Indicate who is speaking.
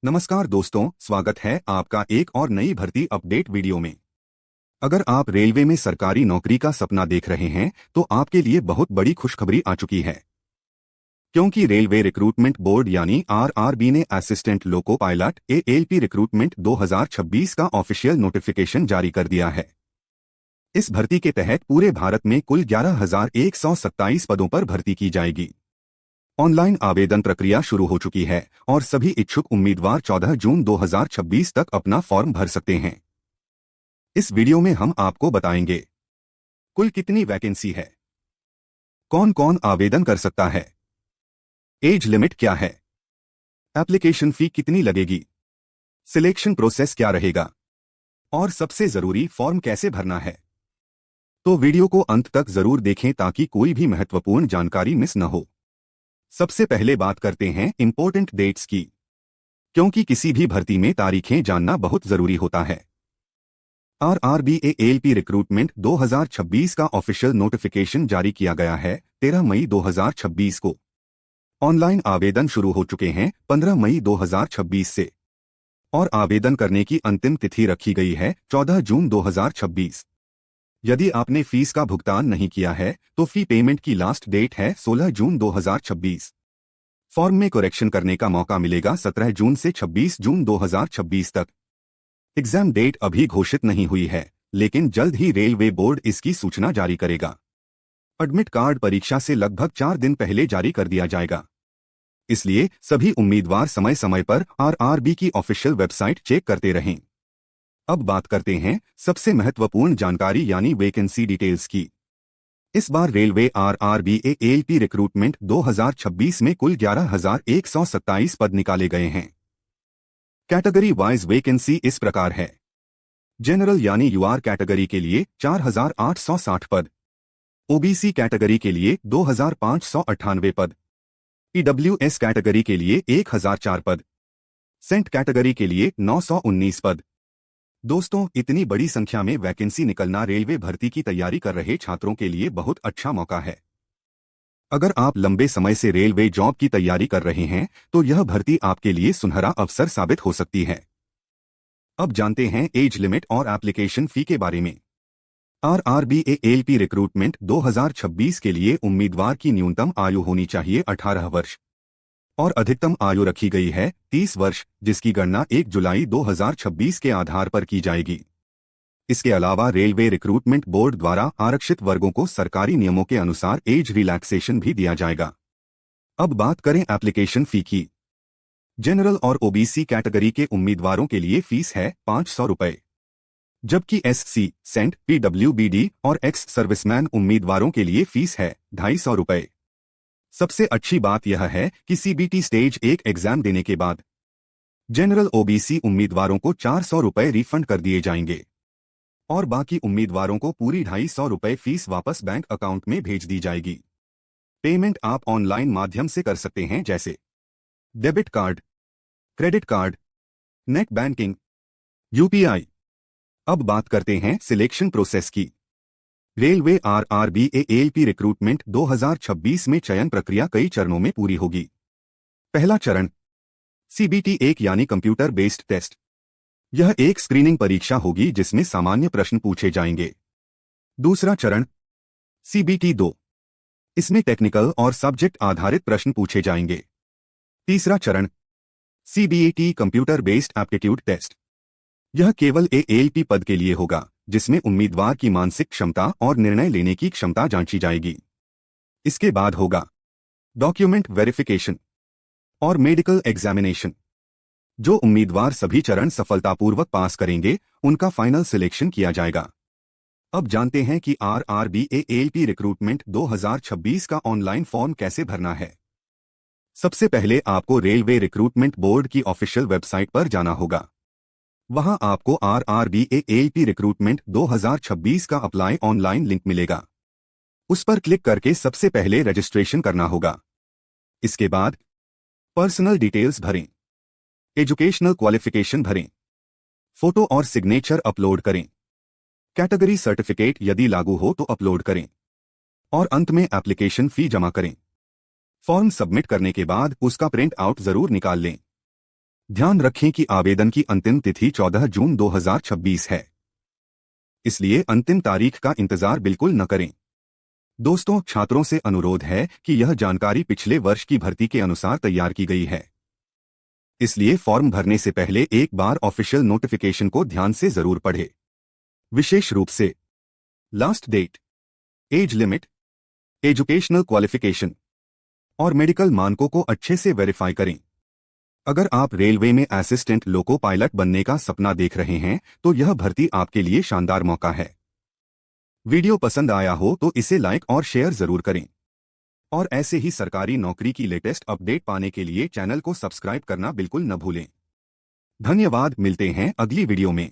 Speaker 1: नमस्कार दोस्तों, स्वागत है आपका एक और नई भर्ती अपडेट वीडियो में। अगर आप रेलवे में सरकारी नौकरी का सपना देख रहे हैं तो आपके लिए बहुत बड़ी खुशखबरी आ चुकी है, क्योंकि रेलवे रिक्रूटमेंट बोर्ड यानी आरआरबी ने assistant loco pilot ALP recruitment 2026 का ऑफिशियल नोटिफिकेशन जारी कर दिया है। इस भर्ती के तहत पूरे भारत में कुल 11,127 पदों पर भर्ती की जाएगी। ऑनलाइन आवेदन प्रक्रिया शुरू हो चुकी है और सभी इच्छुक उम्मीदवार 14 जून 2026 तक अपना फॉर्म भर सकते हैं। इस वीडियो में हम आपको बताएंगे कुल कितनी वैकेंसी है, कौन कौन आवेदन कर सकता है, एज लिमिट क्या है, एप्लीकेशन फी कितनी लगेगी, सिलेक्शन प्रोसेस क्या रहेगा और सबसे जरूरी फॉर्म कैसे भरना है। तो वीडियो को अंत तक जरूर देखें ताकि कोई भी महत्वपूर्ण जानकारी मिस न हो। सबसे पहले बात करते हैं इंपॉर्टेंट डेट्स की, क्योंकि किसी भी भर्ती में तारीखें जानना बहुत जरूरी होता है। आरआरबी एएलपी रिक्रूटमेंट 2026 का ऑफिशियल नोटिफिकेशन जारी किया गया है 13 मई 2026 को। ऑनलाइन आवेदन शुरू हो चुके हैं 15 मई 2026 से और आवेदन करने की अंतिम तिथि रखी गई है 14 जून 2026। यदि आपने फीस का भुगतान नहीं किया है तो फी पेमेंट की लास्ट डेट है 16 जून 2026। फॉर्म में करेक्शन करने का मौका मिलेगा 17 जून से 26 जून 2026 तक। एग्जाम डेट अभी घोषित नहीं हुई है, लेकिन जल्द ही रेलवे बोर्ड इसकी सूचना जारी करेगा। एडमिट कार्ड परीक्षा से लगभग 4 दिन पहले जारी कर दिया जाएगा, इसलिए सभी उम्मीदवार समय समय पर आरआरबी की ऑफिशियल वेबसाइट चेक करते रहें। अब बात करते हैं सबसे महत्वपूर्ण जानकारी यानी वैकेंसी डिटेल्स की। इस बार रेलवे आरआरबी एएलपी रिक्रूटमेंट 2026 में कुल 11,127 पद निकाले गए हैं। कैटेगरी वाइज वैकेंसी इस प्रकार है। जनरल यानी यूआर कैटेगरी के लिए 4,860 पद, ओबीसी कैटेगरी के लिए 2,598 पद, ईडब्ल्यूएस कैटेगरी के लिए 1,004 पद, सेंट कैटेगरी के लिए 919 पद। दोस्तों, इतनी बड़ी संख्या में वैकेंसी निकलना रेलवे भर्ती की तैयारी कर रहे छात्रों के लिए बहुत अच्छा मौका है। अगर आप लंबे समय से रेलवे जॉब की तैयारी कर रहे हैं तो यह भर्ती आपके लिए सुनहरा अवसर साबित हो सकती है। अब जानते हैं एज लिमिट और एप्लीकेशन फी के बारे में। आरआरबी एएलपी रिक्रूटमेंट 2026 के लिए उम्मीदवार की न्यूनतम आयु होनी चाहिए 18 वर्ष और अधिकतम आयु रखी गई है 30 वर्ष, जिसकी गणना 1 जुलाई 2026 के आधार पर की जाएगी। इसके अलावा रेलवे रिक्रूटमेंट बोर्ड द्वारा आरक्षित वर्गों को सरकारी नियमों के अनुसार एज रिलैक्सेशन भी दिया जाएगा। अब बात करें एप्लीकेशन फी की। जनरल और ओबीसी कैटेगरी के उम्मीदवारों के लिए फीस है 500 रुपये, जबकि एससी, सेंट, पीडब्ल्यूबीडी और एक्स सर्विसमैन उम्मीदवारों के लिए फीस है 250 रुपये। सबसे अच्छी बात यह है कि सीबीटी स्टेज 1 एग्जाम देने के बाद जनरल ओबीसी उम्मीदवारों को 400 रुपये रिफंड कर दिए जाएंगे और बाकी उम्मीदवारों को पूरी 250 रुपये फीस वापस बैंक अकाउंट में भेज दी जाएगी। पेमेंट आप ऑनलाइन माध्यम से कर सकते हैं, जैसे debit card, credit card, net banking, UPI. अब बात करते हैं सिलेक्शन प्रोसेस की। रेलवे आरआरबी एएलपी रिक्रूटमेंट 2026 में चयन प्रक्रिया कई चरणों में पूरी होगी। पहला चरण सीबीटी 1 यानी कंप्यूटर बेस्ड टेस्ट। यह एक स्क्रीनिंग परीक्षा होगी जिसमें सामान्य प्रश्न पूछे जाएंगे। दूसरा चरण सीबीटी 2, इसमें टेक्निकल और सब्जेक्ट आधारित प्रश्न पूछे जाएंगे। तीसरा चरण CBAT computer based aptitude test. यह केवल एएलपी पद के लिए होगा, जिसमें उम्मीदवार की मानसिक क्षमता और निर्णय लेने की क्षमता जांची जाएगी। इसके बाद होगा डॉक्यूमेंट वेरिफिकेशन और मेडिकल एग्जामिनेशन। जो उम्मीदवार सभी चरण सफलतापूर्वक पास करेंगे उनका फाइनल सिलेक्शन किया जाएगा। अब जानते हैं कि आरआरबी एएलपी रिक्रूटमेंट 2026 का ऑनलाइन फॉर्म कैसे भरना है। सबसे पहले आपको रेलवे रिक्रूटमेंट बोर्ड की ऑफिशियल वेबसाइट पर जाना होगा। वहां आपको आरआरबी एएलपी रिक्रूटमेंट 2026 का अप्लाई ऑनलाइन लिंक मिलेगा। उस पर क्लिक करके सबसे पहले रजिस्ट्रेशन करना होगा। इसके बाद पर्सनल डिटेल्स भरें, एजुकेशनल क्वालिफिकेशन भरें, फोटो और सिग्नेचर अपलोड करें, कैटेगरी सर्टिफिकेट यदि लागू हो तो अपलोड करें और अंत में एप्लीकेशन फी जमा करें। फॉर्म सबमिट करने के बाद उसका प्रिंट आउट जरूर निकाल लें। ध्यान रखें कि आवेदन की अंतिम तिथि 14 जून 2026 है, इसलिए अंतिम तारीख का इंतजार बिल्कुल न करें। दोस्तों, छात्रों से अनुरोध है कि यह जानकारी पिछले वर्ष की भर्ती के अनुसार तैयार की गई है, इसलिए फॉर्म भरने से पहले एक बार ऑफिशियल नोटिफिकेशन को ध्यान से जरूर पढ़ें। विशेष रूप से last date, age limit, educational qualification और मेडिकल मानकों को अच्छे से वेरीफाई करें। अगर आप रेलवे में असिस्टेंट लोको पायलट बनने का सपना देख रहे हैं तो यह भर्ती आपके लिए शानदार मौका है। वीडियो पसंद आया हो तो इसे लाइक और शेयर जरूर करें और ऐसे ही सरकारी नौकरी की लेटेस्ट अपडेट पाने के लिए चैनल को सब्सक्राइब करना बिल्कुल न भूलें। धन्यवाद, मिलते हैं अगली वीडियो में।